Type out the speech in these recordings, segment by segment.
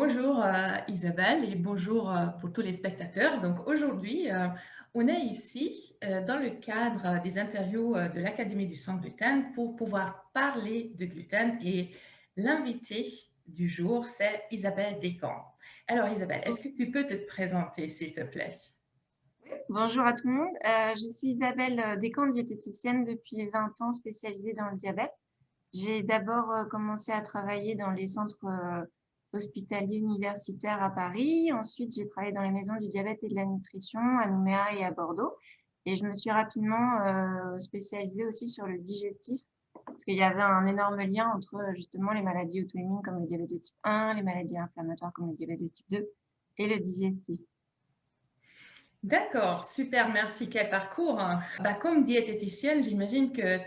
Bonjour Isabelle et bonjour pour tous les spectateurs. Donc aujourd'hui, on est ici dans le cadre des interviews de l'Académie du Sans Gluten pour pouvoir parler de gluten et l'invité du jour, c'est Isabelle Descamps. Alors Isabelle, est-ce que tu peux te présenter s'il te plaît? Bonjour à tout le monde. Je suis Isabelle Descamps, diététicienne depuis 20 ans spécialisée dans le diabète. J'ai d'abord commencé à travailler dans les centres hospitaliers universitaires à Paris. Ensuite, j'ai travaillé dans les maisons du diabète et de la nutrition à Nouméa et à Bordeaux. Et je me suis rapidement spécialisée aussi sur le digestif parce qu'il y avait un énorme lien entre justement les maladies auto-immunes comme le diabète de type 1, les maladies inflammatoires comme le diabète de type 2 et le digestif. D'accord, super, merci. Quel parcours, hein. Comme diététicienne, j'imagine que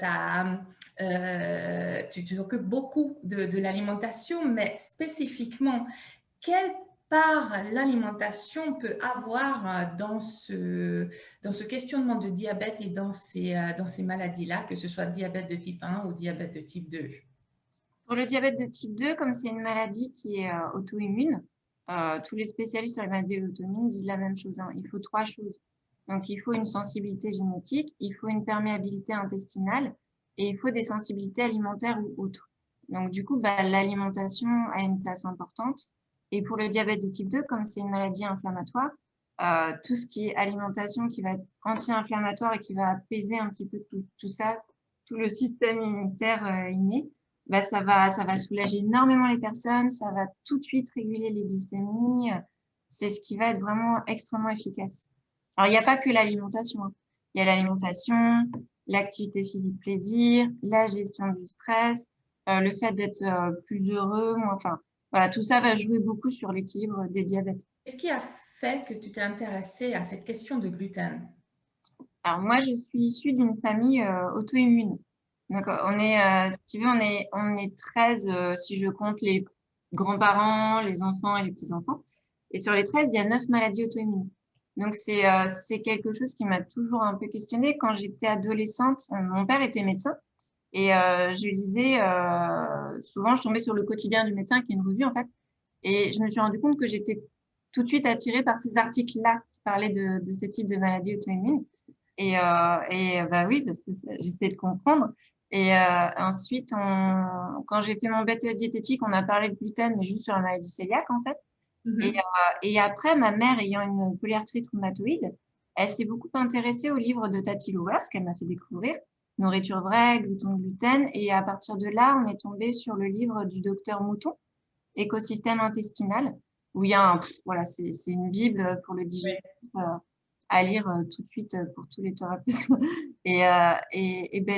tu t'occupes beaucoup de l'alimentation, mais spécifiquement, quelle part l'alimentation peut avoir dans ce questionnement de diabète et dans ces maladies-là, que ce soit diabète de type 1 ou diabète de type 2? Pour le diabète de type 2, comme c'est une maladie qui est auto-immune, tous les spécialistes sur les maladies auto-immunes disent la même chose, hein. Il faut trois choses. Donc, il faut une sensibilité génétique, il faut une perméabilité intestinale et il faut des sensibilités alimentaires ou autres. Donc, du coup, l'alimentation a une place importante. Et pour le diabète de type 2, comme c'est une maladie inflammatoire, tout ce qui est alimentation qui va être anti-inflammatoire et qui va apaiser un petit peu tout ça, tout le système immunitaire inné, ça va soulager énormément les personnes, ça va tout de suite réguler les glycémies. C'est ce qui va être vraiment extrêmement efficace. Alors, il n'y a pas que l'alimentation, hein. Il y a l'alimentation, l'activité physique plaisir, la gestion du stress, le fait d'être plus heureux, enfin, voilà, tout ça va jouer beaucoup sur l'équilibre des diabètes. Qu'est-ce qui a fait que tu t'es intéressée à cette question de gluten? Alors moi, je suis issue d'une famille auto-immune. Donc si tu veux, on est 13 si je compte les grands-parents, les enfants et les petits-enfants. Et sur les 13, il y a 9 maladies auto-immunes. Donc c'est quelque chose qui m'a toujours un peu questionnée. Quand j'étais adolescente, mon père était médecin et je lisais souvent, je tombais sur le quotidien du médecin, qui est une revue en fait, et je me suis rendu compte que j'étais tout de suite attirée par ces articles-là qui parlaient de ce type de maladie auto-immune. Bah oui, parce que j'essaie de comprendre. Et ensuite, quand j'ai fait mon BTS diététique, on a parlé de gluten, mais juste sur la maladie cœliaque, en fait. Mhm. Et après, ma mère ayant une polyarthrite rhumatoïde, elle s'est beaucoup intéressée au livre de Tati Lowers, qu'elle m'a fait découvrir, Nourriture vraie, gluten, gluten. Et à partir de là, on est tombé sur le livre du docteur Mouton, Écosystème intestinal, où il y a voilà, c'est une bible pour le Oui. digestif à lire tout de suite pour tous les thérapeutes.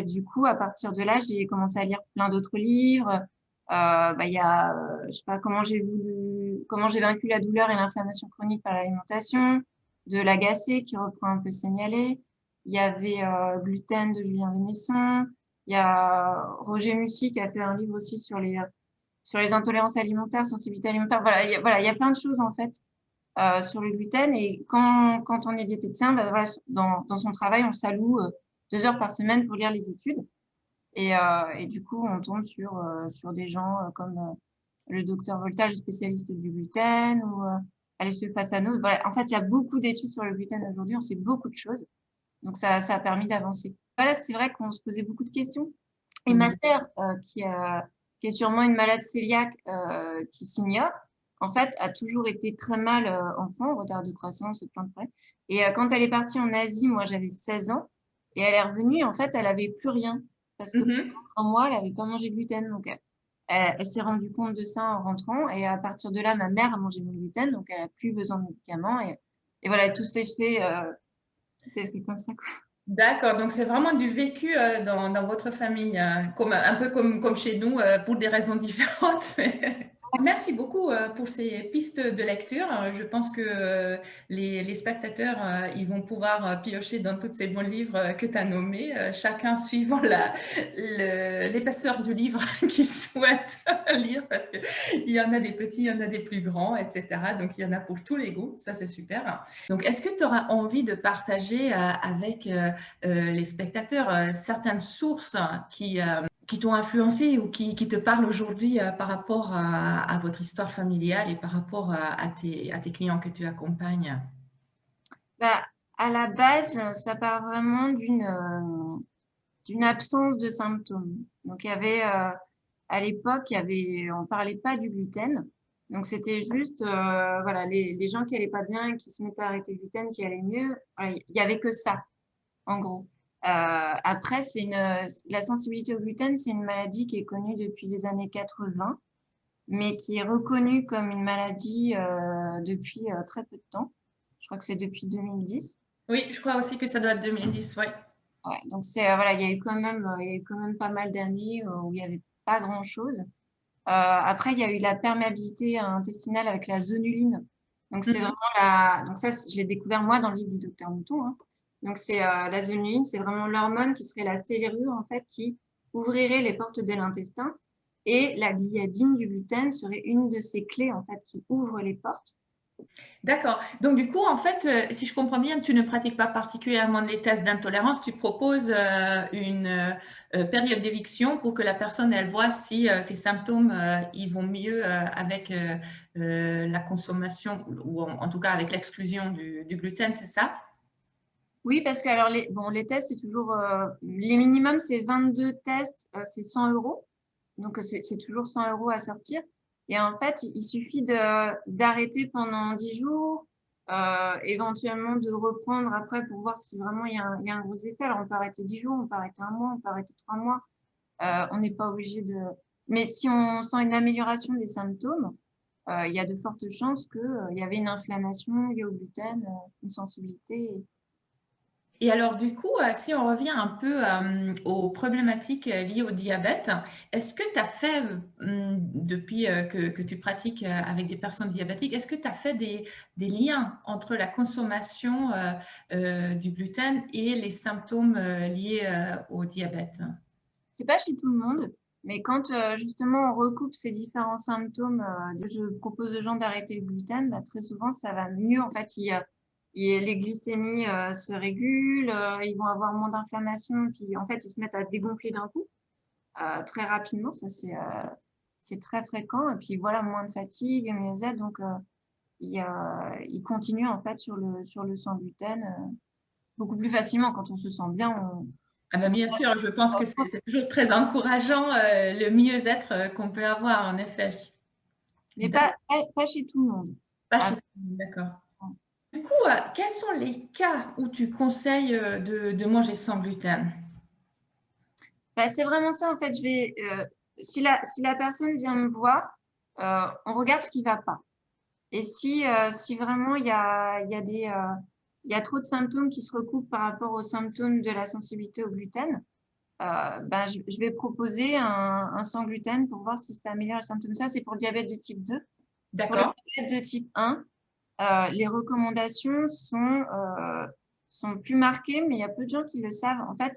Du coup, à partir de là, j'ai commencé à lire plein d'autres livres. Il y a, je sais pas, comment j'ai vaincu la douleur et l'inflammation chronique par l'alimentation, de l'agacé qui reprend un peu Signalé. Il y avait Gluten de Julien Vénesson. Il y a Roger Mussy qui a fait un livre aussi sur les intolérances alimentaires, sensibilité alimentaire. Voilà, il y a plein de choses en fait sur le gluten. Et quand on est diététicien, voilà, dans son travail, on s'alloue 2 heures par semaine pour lire les études. Et du coup, on tombe sur des gens comme le docteur Volta, le spécialiste du gluten, ou Alessio Fasano. Voilà, en fait, il y a beaucoup d'études sur le gluten aujourd'hui. On sait beaucoup de choses. Donc, ça a permis d'avancer. Voilà, c'est vrai qu'on se posait beaucoup de questions. Et ma Mhm. sœur, qui est sûrement une malade cœliaque qui s'ignore, en fait, a toujours été très mal enfant, retard de croissance, plein de problèmes. Et quand elle est partie en Asie, moi j'avais 16 ans, et elle est revenue, en fait, elle avait plus rien. Parce que Mhm. pendant un mois, elle avait pas mangé de gluten. Donc elle s'est rendue compte de ça en rentrant. Et à partir de là, ma mère a mangé mon gluten, donc elle a plus besoin de médicaments. Et voilà, tout s'est fait comme ça, quoi. D'accord, donc c'est vraiment du vécu dans votre famille, un peu comme chez nous, pour des raisons différentes. Merci beaucoup pour ces pistes de lecture. Je pense que les spectateurs ils vont pouvoir piocher dans tous ces bons livres que tu as nommés, chacun suivant l'épaisseur du livre qu'ils souhaitent lire, parce qu'il y en a des petits, il y en a des plus grands, etc. Donc, il y en a pour tous les goûts. Ça, c'est super. Donc, est-ce que tu auras envie de partager avec les spectateurs certaines sources qui t'ont influencé ou qui te parlent aujourd'hui par rapport à votre histoire familiale et par rapport à tes clients que tu accompagnes? Bah, à la base, ça part vraiment d'une absence de symptômes. Donc, il y avait, à l'époque, on parlait pas du gluten. Donc, c'était juste, voilà, les gens qui allaient pas bien et qui se mettaient à arrêter le gluten, qui allaient mieux. Voilà, il y avait que ça, en gros. Après, la sensibilité au gluten, c'est une maladie qui est connue depuis les années 80, mais qui est reconnue comme une maladie depuis très peu de temps. Je crois que c'est depuis 2010. Oui, je crois aussi que ça doit être 2010, ouais. Ouais, donc voilà, il y a eu quand même pas mal d'années où il n'y avait pas grand-chose. Après, il y a eu la perméabilité intestinale avec la zonuline. Donc c'est vraiment donc ça, je l'ai découvert moi dans le livre du docteur Mouton, hein. Donc c'est la zonuline, c'est vraiment l'hormone qui serait la serrure en fait qui ouvrirait les portes de l'intestin, et la gliadine du gluten serait une de ces clés en fait qui ouvre les portes. D'accord. Donc, du coup, en fait, si je comprends bien, tu ne pratiques pas particulièrement les tests d'intolérance. Tu proposes une période d'éviction pour que la personne, elle voit si ses symptômes, ils vont mieux avec la consommation ou en tout cas avec l'exclusion du gluten, c'est ça? Oui, parce que alors les tests, c'est toujours les minimums, c'est 22 tests, c'est 100 euros. Donc c'est toujours 100 euros à sortir. Et en fait, il suffit d'arrêter pendant 10 jours, éventuellement de reprendre après pour voir si vraiment il y a un gros effet. Alors on peut arrêter 10 jours, on peut arrêter un mois, on peut arrêter 3 mois. On n'est pas obligé de. Mais si on sent une amélioration des symptômes, il y a de fortes chances qu'il y avait une inflammation liée au gluten, une sensibilité. Et alors, du coup, si on revient un peu aux problématiques liées au diabète, est-ce que tu as fait, depuis que tu pratiques avec des personnes diabétiques, est-ce que tu as fait des liens entre la consommation du gluten et les symptômes liés au diabète? C'est pas chez tout le monde, mais quand justement on recoupe ces différents symptômes, je propose aux gens d'arrêter le gluten, bah, très souvent ça va mieux. En fait, les glycémies se régulent, ils vont avoir moins d'inflammation, puis en fait ils se mettent à dégonfler d'un coup très rapidement. Ça c'est très fréquent. Et puis voilà, moins de fatigue, mieux-être. Donc ils continuent en fait sur le sans gluten beaucoup plus facilement quand on se sent bien. Ah ben, bien sûr, je pense que c'est toujours très encourageant le mieux-être qu'on peut avoir, en effet. Mais pas chez tout le monde. Pas chez Ah, tout le monde, d'accord. Du coup, quels sont les cas où tu conseilles de manger sans gluten? bah, c'est vraiment ça, en fait. Si la personne vient me voir, on regarde ce qui va pas. Et si vraiment il y a trop de symptômes qui se recoupent par rapport aux symptômes de la sensibilité au gluten, ben, je vais proposer un sans gluten pour voir si ça améliore les symptômes. Ça, c'est pour le diabète de type 2. Pour le D'accord. diabète de type 1, les recommandations sont plus marquées, mais il y a peu de gens qui le savent. En fait,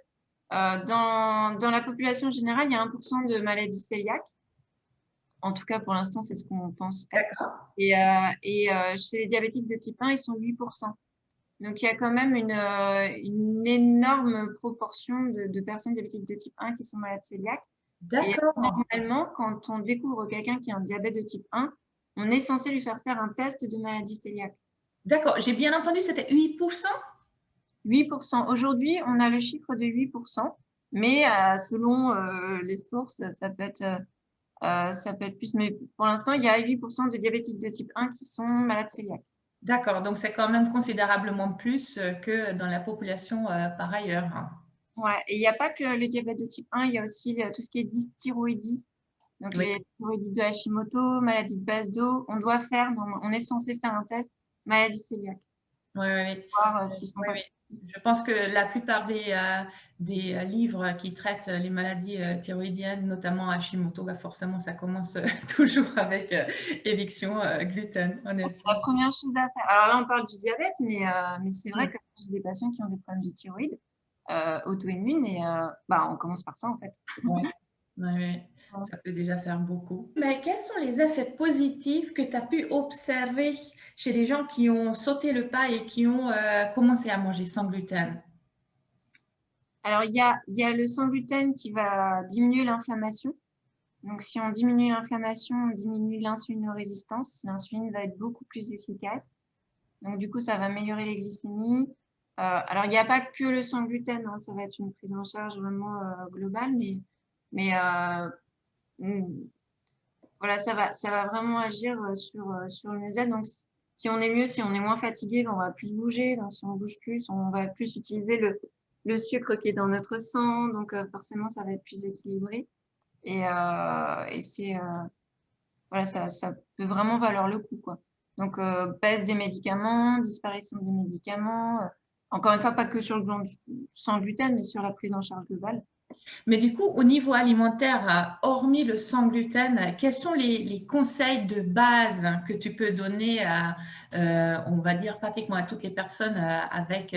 dans la population générale, il y a 1% de maladies cœliaques. En tout cas, pour l'instant, c'est ce qu'on pense être. D'accord. Et chez les diabétiques de type 1, ils sont 8%. Donc, il y a quand même une énorme proportion de personnes diabétiques de type 1 qui sont malades cœliaques. Et D'accord. normalement, quand on découvre quelqu'un qui a un diabète de type 1, on est censé lui faire un test de maladie cœliaque. D'accord. J'ai bien entendu, c'était 8%? 8%. Aujourd'hui, on a le chiffre de 8%, mais selon les sources, ça peut être plus. Mais pour l'instant, il y a 8% de diabétiques de type 1 qui sont malades cœliaques. D'accord. Donc, c'est quand même considérablement plus que dans la population par ailleurs, hein. Ouais. Et il n'y a pas que le diabète de type 1, il y a aussi tout ce qui est dysthyroïdie. Donc, Oui. les thyroïdies de Hashimoto, maladie de base d'eau, on est censé faire un test maladie cœliaque. Oui, oui, oui. Voir s'ils sont Oui, pas. oui. Je pense que la plupart des livres qui traitent les maladies thyroïdiennes, notamment Hashimoto, bah forcément, ça commence toujours avec éviction gluten, en C'est effet. la première chose à faire. Alors là, on parle du diabète, mais c'est vrai Mm. que j'ai des patients qui ont des problèmes de thyroïde auto-immune et bah, on commence par ça en fait. Ouais. Ouais, ouais. Ça peut déjà faire beaucoup. Mais quels sont les effets positifs que tu as pu observer chez les gens qui ont sauté le pas et qui ont commencé à manger sans gluten? Alors, il y a le sans gluten qui va diminuer l'inflammation. Donc, si on diminue l'inflammation, on diminue l'insulinorésistance. L'insuline va être beaucoup plus efficace. Donc, du coup, ça va améliorer les glycémies. Alors, il n'y a pas que le sans gluten, hein, ça va être une prise en charge vraiment globale, mais voilà, ça va vraiment agir sur le mieux-être. Donc, si on est mieux, si on est moins fatigué, ben, on va plus bouger. Donc, si on bouge plus, on va plus utiliser le sucre qui est dans notre sang. Donc, forcément, ça va être plus équilibré. Et c'est voilà, ça peut vraiment valoir le coup, quoi. Donc, baisse des médicaments, disparition des médicaments. Encore une fois, pas que sur le plan sans gluten, mais sur la prise en charge globale. Mais du coup, au niveau alimentaire, hormis le sans gluten, quels sont les conseils de base que tu peux donner à, on va dire, pratiquement à toutes les personnes avec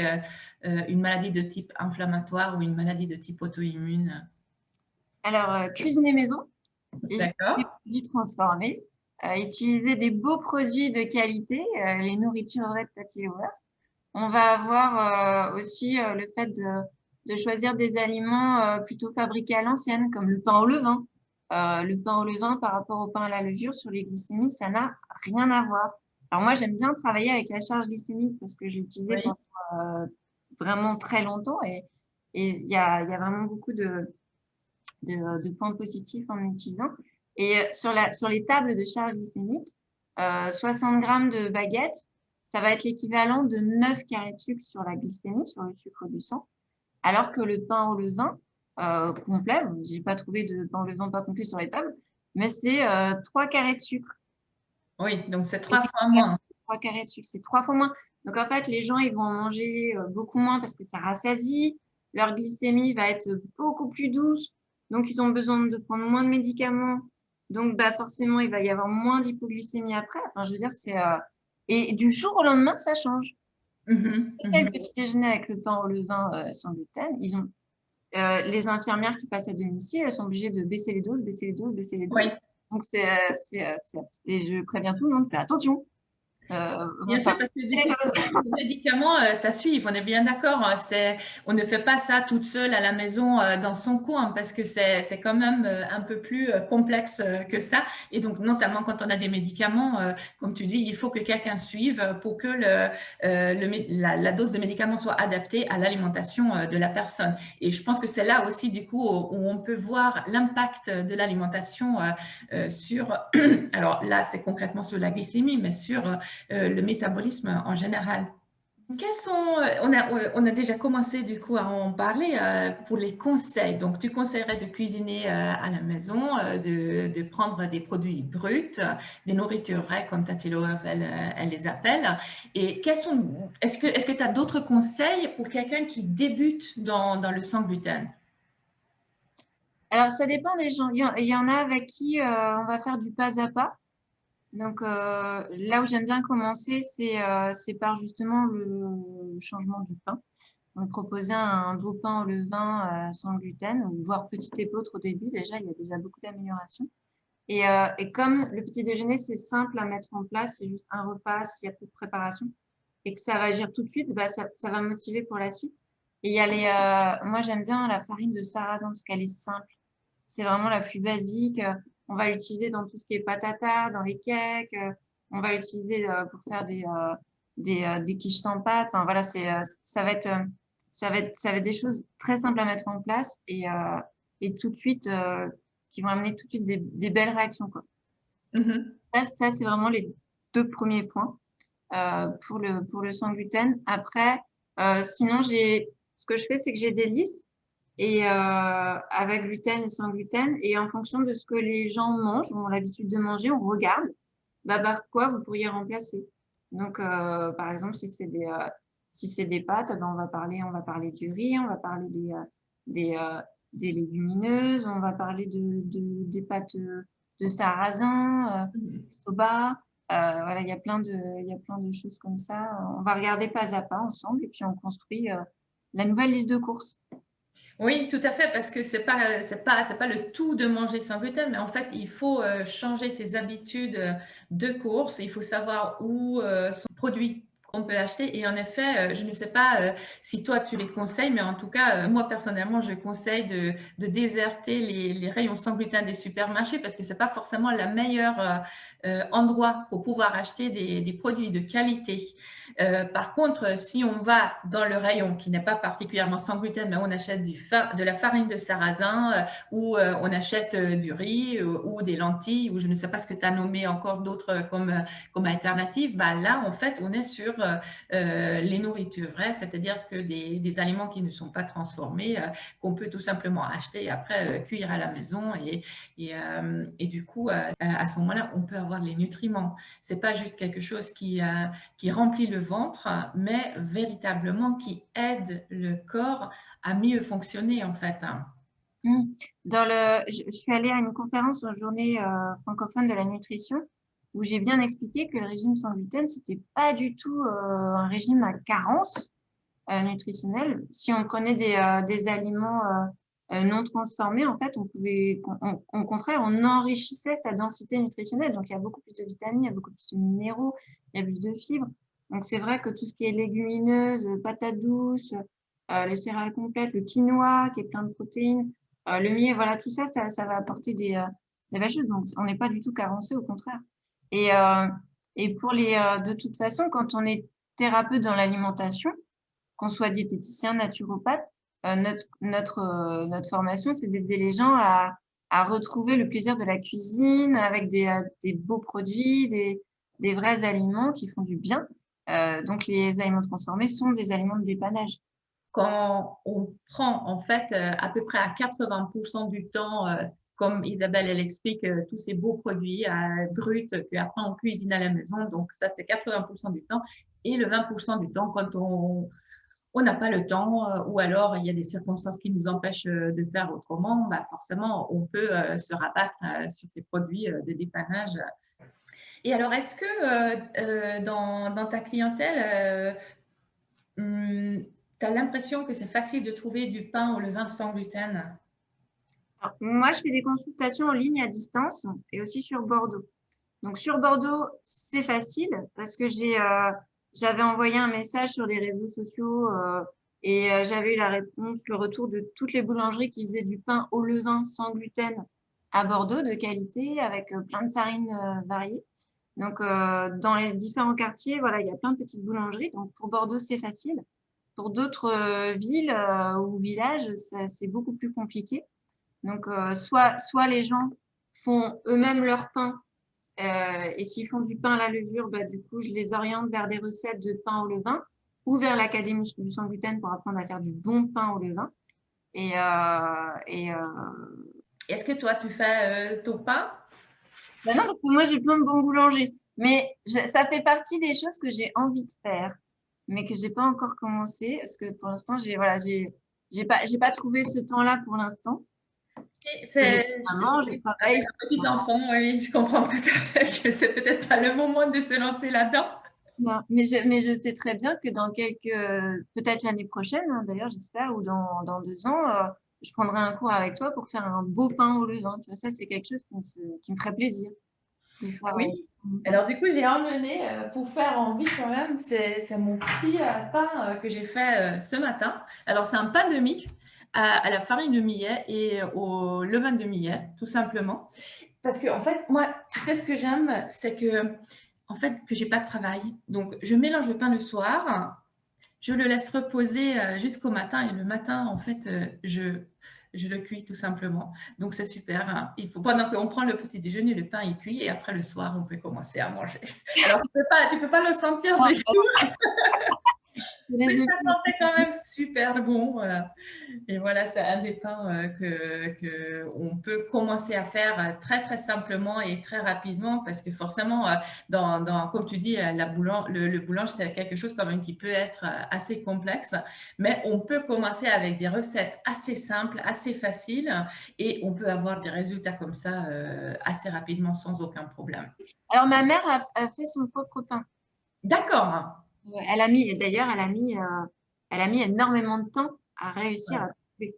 une maladie de type inflammatoire ou une maladie de type auto-immune? Alors, cuisiner maison, éviter les D'accord. produits transformés, utiliser des beaux produits de qualité, les nourritures vraies de Tati Lovers. On va avoir aussi le fait de choisir des aliments plutôt fabriqués à l'ancienne, comme le pain au levain. Le pain au levain par rapport au pain à la levure, sur les glycémies, ça n'a rien à voir. Alors moi, j'aime bien travailler avec la charge glycémique parce que j'ai utilisé Oui. pendant vraiment très longtemps et il y a vraiment beaucoup de points positifs en utilisant. Et sur les tables de charge glycémique, 60 grammes de baguette, ça va être l'équivalent de 9 carrés de sucre sur la glycémie, sur le sucre du sang, alors que le pain au levain complet, j'ai pas trouvé de pain au levain pas complet sur les tables, mais c'est 3 carrés de sucre. Oui, donc c'est Et 3 fois moins. 3 carrés de sucre, c'est 3 fois moins. Donc en fait, les gens, ils vont en manger beaucoup moins parce que ça rassasie. Leur glycémie va être beaucoup plus douce. Donc, ils ont besoin de prendre moins de médicaments. Donc, bah, forcément, il va y avoir moins d'hypoglycémie après. Enfin, je veux dire, c'est… Et du jour au lendemain, ça change. Mhm, C'est le mhm. petit déjeuner avec le pain au levain sans gluten. Ils ont, les infirmières qui passent à domicile, elles sont obligées de baisser les doses, baisser les doses, baisser les doses. Oui. Donc, et je préviens tout le monde, fais attention. Bien sûr, Enfin, parce que du coup, les médicaments, ça suit, on est bien d'accord. On ne fait pas ça toute seule à la maison dans son coin parce que c'est quand même un peu plus complexe que ça. Et donc, notamment quand on a des médicaments, comme tu dis, il faut que quelqu'un suive pour que la dose de médicaments soit adaptée à l'alimentation de la personne. Et je pense que c'est là aussi, du coup, où on peut voir l'impact de l'alimentation sur, alors là, c'est concrètement sur la glycémie, mais sur le métabolisme en général. Quels sont, on a déjà commencé du coup à en parler pour les conseils. Donc, tu conseillerais de cuisiner à la maison, de prendre des produits bruts, des nourritures vraies comme Tati Lovers, elle les appelle. Et est-ce que tu as d'autres conseils pour quelqu'un qui débute dans le sans gluten? alors, ça dépend des gens. Il y en a avec qui on va faire du pas à pas. Donc, là où j'aime bien commencer, c'est par justement le changement du pain. Donc, proposer un beau pain au levain sans gluten, ou voire petit épeautre au début. Déjà, il y a déjà beaucoup d'améliorations. Et comme le petit déjeuner, c'est simple à mettre en place, c'est juste un repas, s'il y a peu de préparation, et que ça va agir tout de suite, bah, ça va motiver pour la suite. Et il y a moi, j'aime bien la farine de sarrasin parce qu'elle est simple. C'est vraiment la plus basique. On va l'utiliser dans tout ce qui est pâte à tarte, dans les cakes. On va l'utiliser pour faire des quiches sans pâte. Enfin, voilà, ça va être des choses très simples à mettre en place et tout de suite, qui vont amener tout de suite des belles réactions, quoi. Mhm. Ça, c'est vraiment les deux premiers points pour le sans gluten. Après, sinon, ce que je fais, c'est que j'ai des listes et avec gluten et sans gluten. Et en fonction de ce que les gens mangent, ont l'habitude de manger, on regarde bah, par quoi vous pourriez remplacer. Donc, par exemple, si c'est des pâtes, ben, on va parler du riz, on va parler des, euh, des légumineuses, on va parler des pâtes de sarrasin, soba. Voilà, il y a plein de choses comme ça. On va regarder pas à pas ensemble et puis on construit la nouvelle liste de courses. Oui, tout à fait, parce que c'est pas le tout de manger sans gluten, mais en fait, il faut changer ses habitudes de course. Il faut savoir où sont produits qu'on peut acheter. Et en effet, je ne sais pas si toi tu les conseilles, mais en tout cas, moi personnellement, je conseille de déserter les rayons sans gluten des supermarchés parce que c'est pas forcément le meilleur endroit pour pouvoir acheter des produits de qualité. Par contre, si on va dans le rayon qui n'est pas particulièrement sans gluten, mais on achète de la farine de sarrasin ou on achète du riz ou des lentilles ou je ne sais pas ce que tu as nommé encore d'autres comme alternative, bah là, en fait, on est sur les nourritures vraies, c'est-à-dire que des aliments qui ne sont pas transformés, qu'on peut tout simplement acheter et après cuire à la maison et du coup, à ce moment-là, on peut avoir les nutriments. C'est pas juste quelque chose qui remplit le ventre, mais véritablement qui aide le corps à mieux fonctionner en fait. Je suis allée à une conférence en journée francophone de la nutrition où j'ai bien expliqué que le régime sans gluten, c'était pas du tout un régime à carence nutritionnelle. Si on prenait des aliments non transformés, en fait, au contraire, on enrichissait sa densité nutritionnelle. Donc, il y a beaucoup plus de vitamines, il y a beaucoup plus de minéraux, il y a plus de fibres. Donc, c'est vrai que tout ce qui est légumineuse, patates douces, les céréales complètes, le quinoa qui est plein de protéines, le millet, voilà, tout ça, ça va apporter des belles choses. Donc, on n'est pas du tout carencé, au contraire. Et, euh, et de toute façon, quand on est thérapeute dans l'alimentation, qu'on soit diététicien, naturopathe, notre formation, c'est d'aider les gens à retrouver le plaisir de la cuisine avec des beaux produits, des vrais aliments qui font du bien. Donc, les aliments transformés sont des aliments de dépannage. Quand on prend en fait à peu près à 80% du temps, comme Isabelle elle explique, tous ces beaux produits bruts qu'après on cuisine à la maison, donc ça c'est 80% du temps, et le 20% du temps quand on n'a pas le temps ou alors il y a des circonstances qui nous empêchent de faire autrement, bah forcément on peut se rabattre sur ces produits de dépannage. Et alors est-ce que dans ta clientèle, tu as l'impression que c'est facile de trouver du pain au levain sans gluten? Alors, moi, je fais des consultations en ligne à distance et aussi sur Bordeaux. Donc, sur Bordeaux, c'est facile parce que j'avais envoyé un message sur les réseaux sociaux et j'avais eu la réponse, le retour de toutes les boulangeries qui faisaient du pain au levain sans gluten à Bordeaux de qualité avec plein de farines variées. Donc, dans les différents quartiers, voilà, il y a plein de petites boulangeries. Donc, pour Bordeaux, c'est facile. Pour d'autres villes ou villages, c'est beaucoup plus compliqué. Donc, soit les gens font eux-mêmes leur pain et s'ils font du pain à la levure, bah, du coup, je les oriente vers des recettes de pain au levain ou vers l'Académie du sans gluten pour apprendre à faire du bon pain au levain. Et, Est-ce que toi, tu fais ton pain? bah non, parce que moi, j'ai plein de bons boulangers. Mais ça fait partie des choses que j'ai envie de faire, mais que j'ai pas encore commencé parce que pour l'instant, j'ai pas trouvé ce temps-là pour l'instant. C'est Maman, je avec travaille. un petit enfant, oui, je comprends tout à fait que c'est peut-être pas le moment de se lancer là-dedans. Non, mais je sais très bien que dans peut-être l'année prochaine, hein, d'ailleurs, j'espère, ou dans 2 ans, je prendrai un cours avec toi pour faire un beau pain au levain. Tu vois, ça, c'est quelque chose qui me ferait plaisir de faire. Oui. Alors du coup, j'ai emmené pour faire envie quand même, c'est mon petit pain que j'ai fait ce matin. Alors c'est un pain de mie à la farine de millet et au levain de millet, tout simplement. Parce que en fait, moi, tu sais ce que j'aime, c'est que en fait que j'ai pas de travail. Donc je mélange le pain le soir, je le laisse reposer jusqu'au matin et le matin, en fait, je le cuis tout simplement. Donc c'est super, hein. Il faut pendant qu'on prend le petit déjeuner, le pain est cuit et après le soir, on peut commencer à manger. Alors tu peux pas le sentir Non, du tout, mais les ça épis- sentait quand même super bon. Et voilà, c'est un des pains que on peut commencer à faire très très simplement et très rapidement parce que forcément, comme tu dis, le boulange, c'est quelque chose quand même qui peut être assez complexe, mais on peut commencer avec des recettes assez simples, assez faciles et on peut avoir des résultats comme ça assez rapidement sans aucun problème. Alors, ma mère a fait son propre pain. D'accord. D'ailleurs, elle a mis énormément de temps à réussir à Ouais.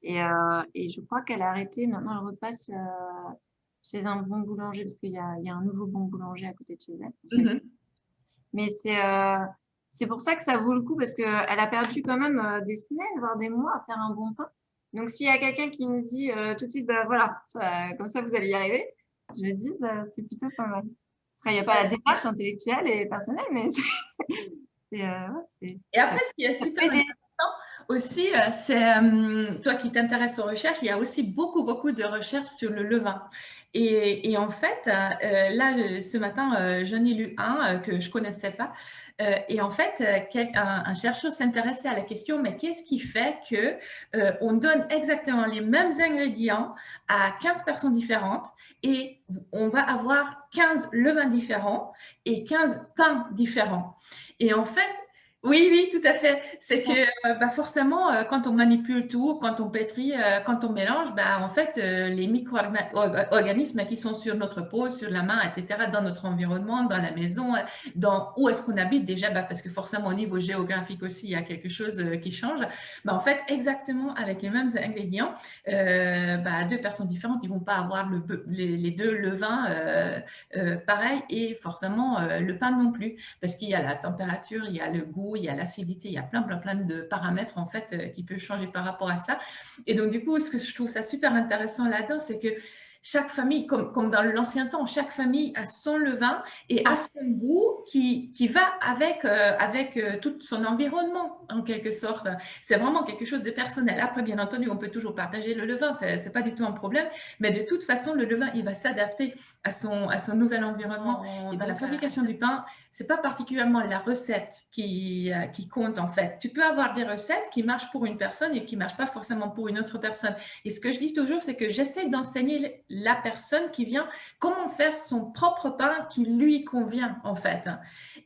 trouver. Et je crois qu'elle a arrêté. Maintenant, elle repasse chez un bon boulanger parce qu'il y a un nouveau bon boulanger à côté de chez elle. Mhm. Mais C'est pour ça que ça vaut le coup parce qu'elle a perdu quand même des semaines, voire des mois à faire un bon pain. Donc, s'il y a quelqu'un qui nous dit tout de suite, bah, voilà, ça, comme ça, vous allez y arriver, je me dis, c'est plutôt pas mal. Après, il n'y a pas la démarche intellectuelle et personnelle, mais Et après, ce qui est ça super peut aider. intéressant aussi, c'est, toi qui t'intéresses aux recherches, il y a aussi beaucoup, beaucoup de recherches sur le levain. Et en fait, là, ce matin, j'en ai lu un que je ne connaissais pas. Et en fait, un chercheur s'intéressait à la question, mais qu'est-ce qui fait que on donne exactement les mêmes ingrédients à 15 personnes différentes et on va avoir 15 levains différents et 15 pains différents. Et en fait, oui, oui, tout à fait. C'est que bah forcément, quand on manipule tout, quand on pétrit, quand on mélange, bah, en fait, les micro-organismes qui sont sur notre peau, sur la main, etc., dans notre environnement, dans la maison, dans où est-ce qu'on habite déjà, bah, parce que forcément, au niveau géographique aussi, il y a quelque chose qui change. Bah, en fait, exactement avec les mêmes ingrédients, bah, deux personnes différentes, ils ne vont pas avoir les deux levains pareil et forcément le pain non plus, parce qu'il y a la température, il y a le goût, il y a l'acidité, il y a plein de paramètres en fait qui peuvent changer par rapport à ça. Et donc du coup, ce que je trouve ça super intéressant là-dedans, c'est que chaque famille, comme dans l'ancien temps, chaque famille a son levain et a son goût qui va avec tout son environnement, en quelque sorte. C'est vraiment quelque chose de personnel. Après, bien entendu, on peut toujours partager le levain, c'est pas du tout un problème, mais de toute façon, le levain, il va s'adapter à son nouvel environnement. Et dans la fabrication du pain, c'est pas particulièrement la recette qui compte, en fait. Tu peux avoir des recettes qui marchent pour une personne et qui marchent pas forcément pour une autre personne. Et ce que je dis toujours, c'est que j'essaie d'enseigner la personne qui vient comment faire son propre pain qui lui convient, en fait.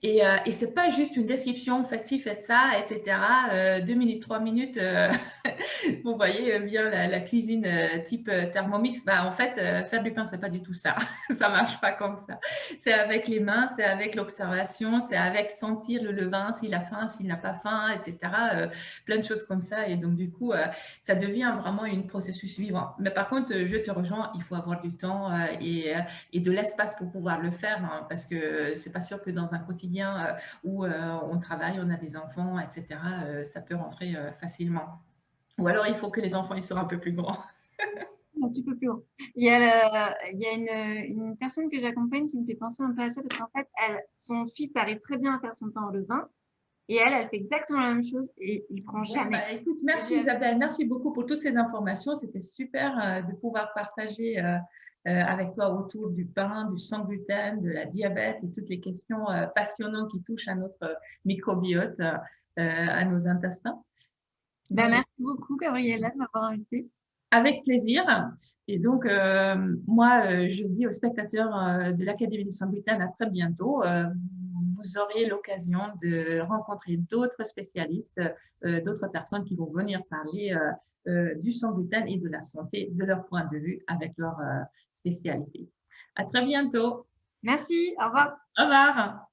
Et c'est pas juste une description, faites ci, faites ça, etc. 2 minutes, 3 minutes, vous voyez bien la cuisine type Thermomix. Bah, en fait, faire du pain, c'est pas du tout ça. Ça marche pas comme ça. C'est avec les mains, c'est avec l'observation, c'est avec sentir le levain, s'il a faim, s'il n'a pas faim, etc. Plein de choses comme ça. Et donc, du coup, ça devient vraiment un processus vivant. Mais par contre, je te rejoins, il faut avoir du temps et de l'espace pour pouvoir le faire, hein, parce que c'est pas sûr que dans un quotidien où on travaille, on a des enfants, etc., ça peut rentrer facilement. Ou alors, il faut que les enfants ils soient un peu plus grands. Un petit peu plus haut. Il y a une personne que j'accompagne qui me fait penser un peu à ça parce qu'en fait, son fils arrive très bien à faire son pain au levain et elle fait exactement la même chose et il prend jamais. Bah, écoute, merci Isabelle, merci beaucoup pour toutes ces informations. C'était super de pouvoir partager avec toi autour du pain, du sans gluten, de la diabète et toutes les questions passionnantes qui touchent à notre microbiote, à nos intestins. Ben, merci beaucoup, Gabriella, de m'avoir invitée. Avec plaisir. Et donc, moi, je dis aux spectateurs de l'Académie du Sans Gluten à très bientôt. Vous aurez l'occasion de rencontrer d'autres spécialistes, d'autres personnes qui vont venir parler du sans gluten et de la santé de leur point de vue avec leur spécialité. À très bientôt. Merci, au revoir. Au revoir.